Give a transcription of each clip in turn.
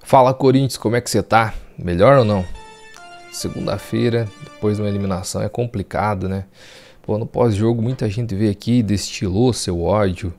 Fala, Corinthians, como é que você tá? Melhor ou não? Segunda-feira, depois de uma eliminação, é complicado, né? Pô, no pós-jogo muita gente veio aqui e destilou seu ódio.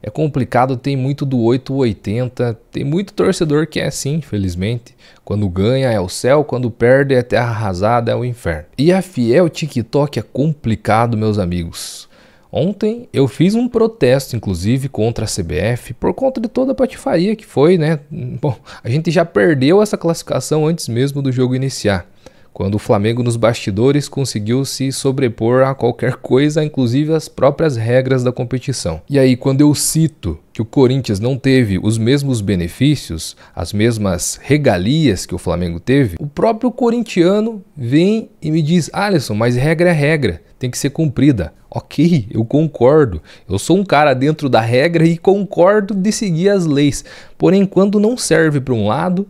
É complicado, tem muito do 8 ou 80, tem muito torcedor que é assim, infelizmente. Quando ganha é o céu, quando perde é terra arrasada, é o inferno. E a fiel TikTok é complicado, meus amigos. Ontem eu fiz um protesto, inclusive, contra a CBF, por conta de toda a patifaria que foi, né? Bom, a gente já perdeu essa classificação antes mesmo do jogo iniciar, quando o Flamengo nos bastidores conseguiu se sobrepor a qualquer coisa, inclusive as próprias regras da competição. E aí, quando eu cito que o Corinthians não teve os mesmos benefícios, as mesmas regalias que o Flamengo teve, o próprio corintiano vem e me diz: Alisson, mas regra é regra, tem que ser cumprida. Ok, eu concordo. Eu sou um cara dentro da regra e concordo de seguir as leis. Porém, quando não serve para um lado,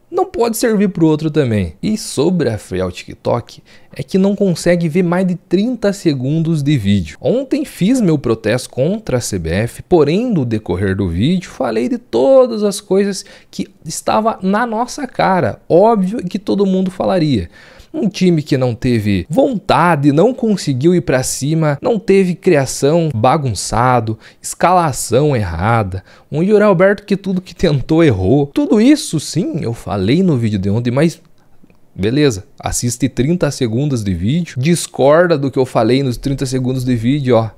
não pode servir para o outro também. E sobre a fiel TikTok, é que não consegue ver mais de 30 segundos de vídeo. Ontem fiz meu protesto contra a CBF, porém no decorrer do vídeo falei de todas as coisas que estava na nossa cara. Óbvio que todo mundo falaria. Um time que não teve vontade, não conseguiu ir para cima, não teve criação, bagunçado, escalação errada, um Yuri Alberto que tudo que tentou errou. Tudo isso sim, eu falei no vídeo de ontem, mas beleza, assiste 30 segundos de vídeo, discorda do que eu falei nos 30 segundos de vídeo, ó.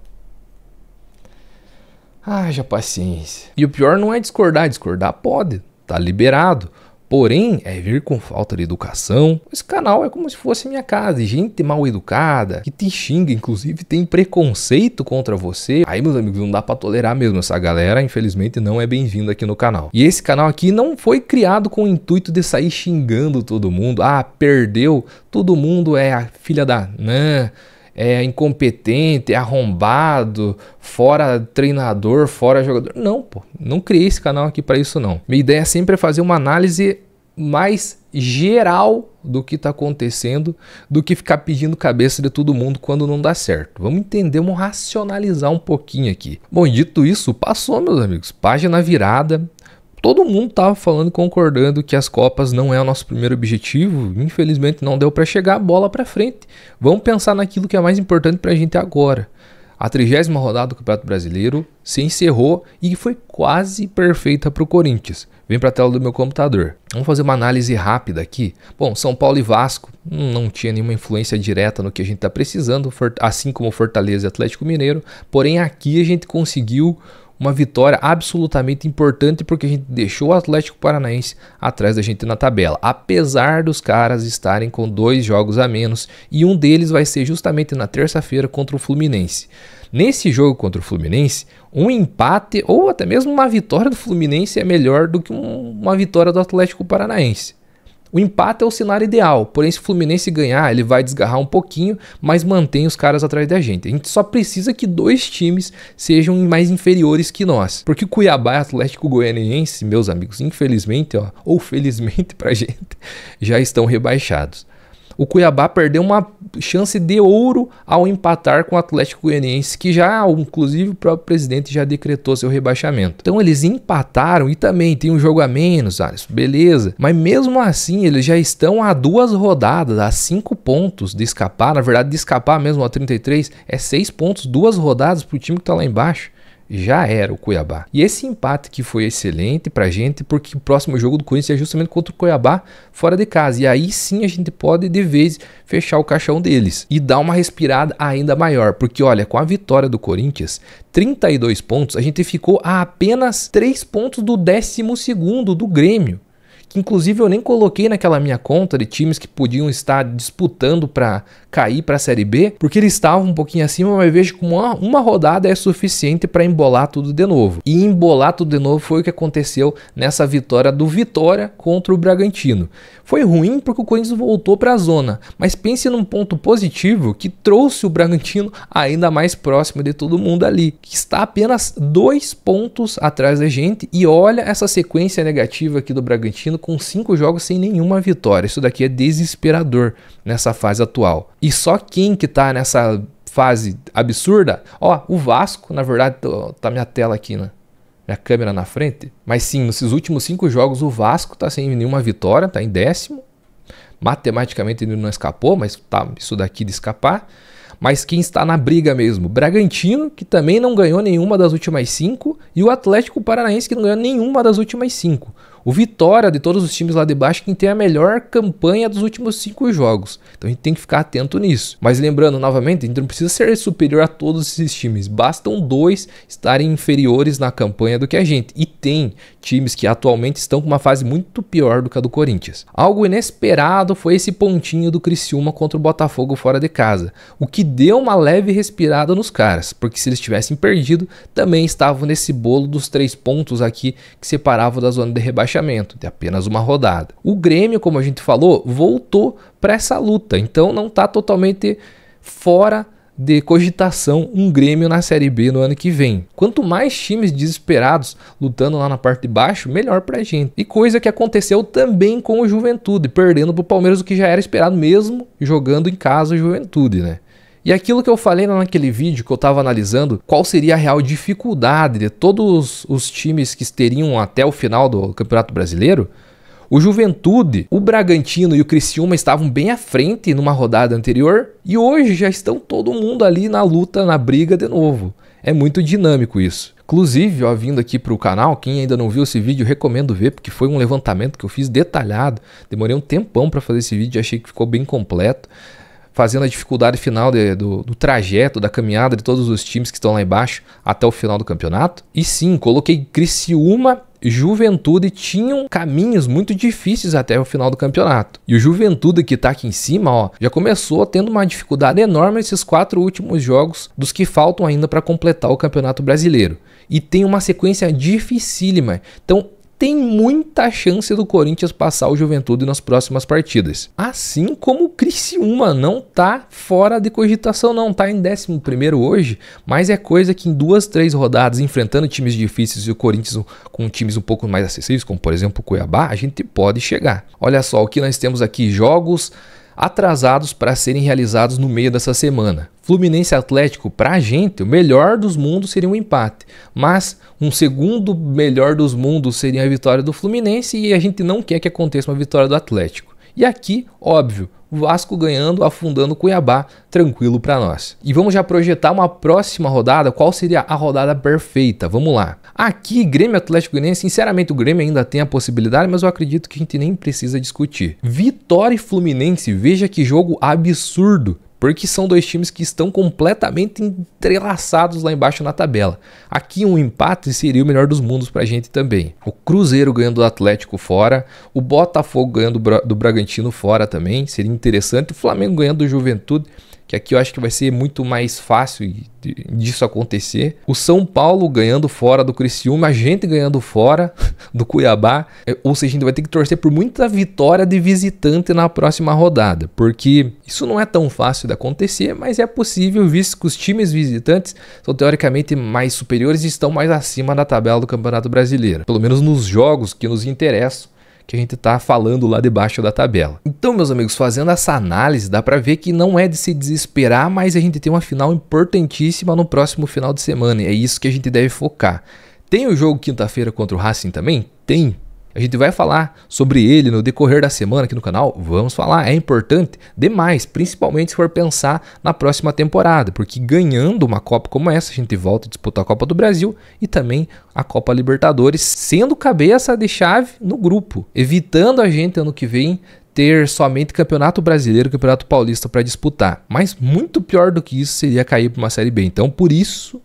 Haja paciência. E o pior não é discordar, discordar pode, tá liberado. Porém, é vir com falta de educação. Esse canal é como se fosse minha casa. Gente mal educada, que te xinga, inclusive tem preconceito contra você. Aí, meus amigos, não dá pra tolerar mesmo. Essa galera, infelizmente, não é bem-vinda aqui no canal. E esse canal aqui não foi criado com o intuito de sair xingando todo mundo. Ah, perdeu, todo mundo é a filha da... Não. É incompetente, é arrombado, fora treinador, fora jogador. Não, pô, não criei esse canal aqui para isso não. Minha ideia é sempre fazer uma análise mais geral do que está acontecendo, do que ficar pedindo cabeça de todo mundo quando não dá certo. Vamos entender, vamos racionalizar um pouquinho aqui. Bom, dito isso, passou, meus amigos. Página virada. Todo mundo estava falando e concordando que as Copas não é o nosso primeiro objetivo. Infelizmente não deu para chegar a bola para frente. Vamos pensar naquilo que é mais importante para a gente agora. A 30ª rodada do Campeonato Brasileiro se encerrou e foi quase perfeita para o Corinthians. Vem para a tela do meu computador. Vamos fazer uma análise rápida aqui. Bom, São Paulo e Vasco não tinha nenhuma influência direta no que a gente está precisando, assim como Fortaleza e Atlético Mineiro. Porém, aqui a gente conseguiu uma vitória absolutamente importante porque a gente deixou o Atlético Paranaense atrás da gente na tabela. Apesar dos caras estarem com 2 jogos a menos e um deles vai ser justamente na terça-feira contra o Fluminense. Nesse jogo contra o Fluminense, um empate ou até mesmo uma vitória do Fluminense é melhor do que uma vitória do Atlético Paranaense. O empate é o cenário ideal, porém se o Fluminense ganhar, ele vai desgarrar um pouquinho, mas mantém os caras atrás da gente. A gente só precisa que 2 times sejam mais inferiores que nós. Porque Cuiabá e Atlético Goianiense, meus amigos, infelizmente, ó, ou felizmente pra gente, já estão rebaixados. O Cuiabá perdeu uma chance de ouro ao empatar com o Atlético Goianiense, que já, inclusive, o próprio presidente já decretou seu rebaixamento. Então eles empataram e também tem um jogo a menos, Alisson, beleza. Mas mesmo assim, eles já estão a 2 rodadas, a 5 pontos de escapar. Na verdade, de escapar mesmo a 33, é 6 pontos, 2 rodadas para o time que está lá embaixo. Já era o Cuiabá. E esse empate que foi excelente pra gente, porque o próximo jogo do Corinthians é justamente contra o Cuiabá fora de casa. E aí sim a gente pode de vez fechar o caixão deles e dar uma respirada ainda maior. Porque olha, com a vitória do Corinthians, 32 pontos, a gente ficou a apenas 3 pontos do 12º do Grêmio. Que inclusive eu nem coloquei naquela minha conta de times que podiam estar disputando para cair para a Série B, porque eles estavam um pouquinho acima, mas vejo que uma rodada é suficiente para embolar tudo de novo. E embolar tudo de novo foi o que aconteceu nessa vitória do Vitória contra o Bragantino. Foi ruim porque o Corinthians voltou para a zona, mas pense num ponto positivo que trouxe o Bragantino ainda mais próximo de todo mundo ali, que está apenas 2 pontos atrás da gente. E olha essa sequência negativa aqui do Bragantino, com 5 jogos sem nenhuma vitória. Isso daqui é desesperador nessa fase atual. E só quem que tá nessa fase absurda, ó, o Vasco, na verdade, tá minha tela aqui, né? minha câmera na frente. Mas sim, nesses últimos 5 jogos o Vasco tá sem nenhuma vitória, tá em 10º. Matematicamente ele não escapou, mas tá isso daqui de escapar. Mas quem está na briga mesmo? Bragantino, que também não ganhou nenhuma das últimas 5, e o Atlético Paranaense, que não ganhou nenhuma das últimas 5. O Vitória, de todos os times lá de baixo, quem tem a melhor campanha dos últimos 5 jogos. Então a gente tem que ficar atento nisso. Mas lembrando, novamente, a gente não precisa ser superior a todos esses times. Bastam 2 estarem inferiores na campanha do que a gente. E tem times que atualmente estão com uma fase muito pior do que a do Corinthians. Algo inesperado foi esse pontinho do Criciúma contra o Botafogo fora de casa. O que deu uma leve respirada nos caras. Porque se eles tivessem perdido, também estavam nesse bolo dos 3 pontos aqui que separavam da zona de rebaixamento, de apenas uma rodada. O Grêmio, como a gente falou, voltou para essa luta, então não está totalmente fora de cogitação um Grêmio na Série B no ano que vem. Quanto mais times desesperados lutando lá na parte de baixo, melhor pra gente. E coisa que aconteceu também com o Juventude, perdendo pro Palmeiras, o que já era esperado mesmo jogando em casa o Juventude, né? E aquilo que eu falei lá naquele vídeo que eu estava analisando, qual seria a real dificuldade de todos os times que teriam até o final do Campeonato Brasileiro, o Juventude, o Bragantino e o Criciúma estavam bem à frente numa rodada anterior e hoje já estão todo mundo ali na luta, na briga de novo. É muito dinâmico isso. Inclusive, ó, vindo aqui para o canal, quem ainda não viu esse vídeo, recomendo ver, porque foi um levantamento que eu fiz detalhado. Demorei um tempão para fazer esse vídeo, achei que ficou bem completo, fazendo a dificuldade final do trajeto, da caminhada de todos os times que estão lá embaixo até o final do campeonato. E sim, coloquei Criciúma, Juventude, tinham caminhos muito difíceis até o final do campeonato. E o Juventude, que tá aqui em cima, ó, já começou tendo uma dificuldade enorme nesses 4 últimos jogos dos que faltam ainda para completar o Campeonato Brasileiro. E tem uma sequência dificílima. Então, tem muita chance do Corinthians passar o Juventude nas próximas partidas. Assim como o Criciúma não tá fora de cogitação, não tá em 11º hoje, mas é coisa que em 2, 3 rodadas, enfrentando times difíceis e o Corinthians com times um pouco mais acessíveis, como por exemplo o Cuiabá, a gente pode chegar. Olha só, o que nós temos aqui, jogos atrasados para serem realizados no meio dessa semana. Fluminense Atlético, para a gente, o melhor dos mundos seria um empate, mas um segundo melhor dos mundos seria a vitória do Fluminense e a gente não quer que aconteça uma vitória do Atlético. E aqui, óbvio, o Vasco ganhando, afundando o Cuiabá, tranquilo para nós. E vamos já projetar uma próxima rodada, qual seria a rodada perfeita? Vamos lá. Aqui, Grêmio Atlético Goianiense, sinceramente o Grêmio ainda tem a possibilidade, mas eu acredito que a gente nem precisa discutir. Vitória e Fluminense, veja que jogo absurdo. Porque são 2 times que estão completamente entrelaçados lá embaixo na tabela. Aqui um empate seria o melhor dos mundos pra gente também. O Cruzeiro ganhando do Atlético fora, o Botafogo ganhando do Bragantino fora também, seria interessante. O Flamengo ganhando do Juventude, que aqui eu acho que vai ser muito mais fácil disso acontecer. O São Paulo ganhando fora do Criciúma, a gente ganhando fora do Cuiabá. Ou seja, a gente vai ter que torcer por muita vitória de visitante na próxima rodada, porque isso não é tão fácil de acontecer, mas é possível, visto que os times visitantes são teoricamente mais superiores e estão mais acima da tabela do Campeonato Brasileiro. Pelo menos nos jogos que nos interessam, que a gente tá falando lá debaixo da tabela. Então, meus amigos, fazendo essa análise, dá para ver que não é de se desesperar, mas a gente tem uma final importantíssima no próximo final de semana, e é isso que a gente deve focar. Tem o jogo quinta-feira contra o Racing também? Tem. A gente vai falar sobre ele no decorrer da semana aqui no canal, vamos falar, é importante demais, principalmente se for pensar na próxima temporada, porque ganhando uma Copa como essa, a gente volta a disputar a Copa do Brasil e também a Copa Libertadores, sendo cabeça de chave no grupo, evitando a gente ano que vem ter somente Campeonato Brasileiro e Campeonato Paulista para disputar, mas muito pior do que isso seria cair para uma Série B, então por isso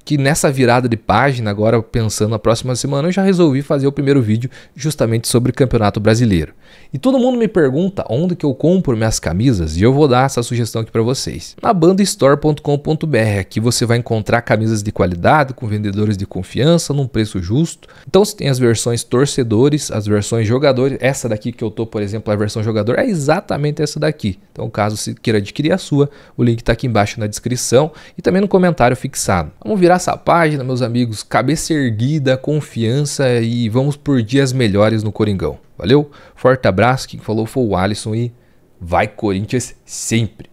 que nessa virada de página, agora pensando na próxima semana, eu já resolvi fazer o primeiro vídeo justamente sobre o Campeonato Brasileiro. E todo mundo me pergunta onde que eu compro minhas camisas e eu vou dar essa sugestão aqui para vocês. Na bandastore.com.br, aqui você vai encontrar camisas de qualidade, com vendedores de confiança, num preço justo. Então você tem as versões torcedores, as versões jogadores. Essa daqui que eu tô, por exemplo, a versão jogador é exatamente essa daqui. Então caso você queira adquirir a sua, o link está aqui embaixo na descrição e também no comentário fixado. Vamos virar essa página, meus amigos, cabeça erguida, confiança e vamos por dias melhores no Coringão. Valeu? Forte abraço, quem falou foi o Alisson e vai Corinthians sempre!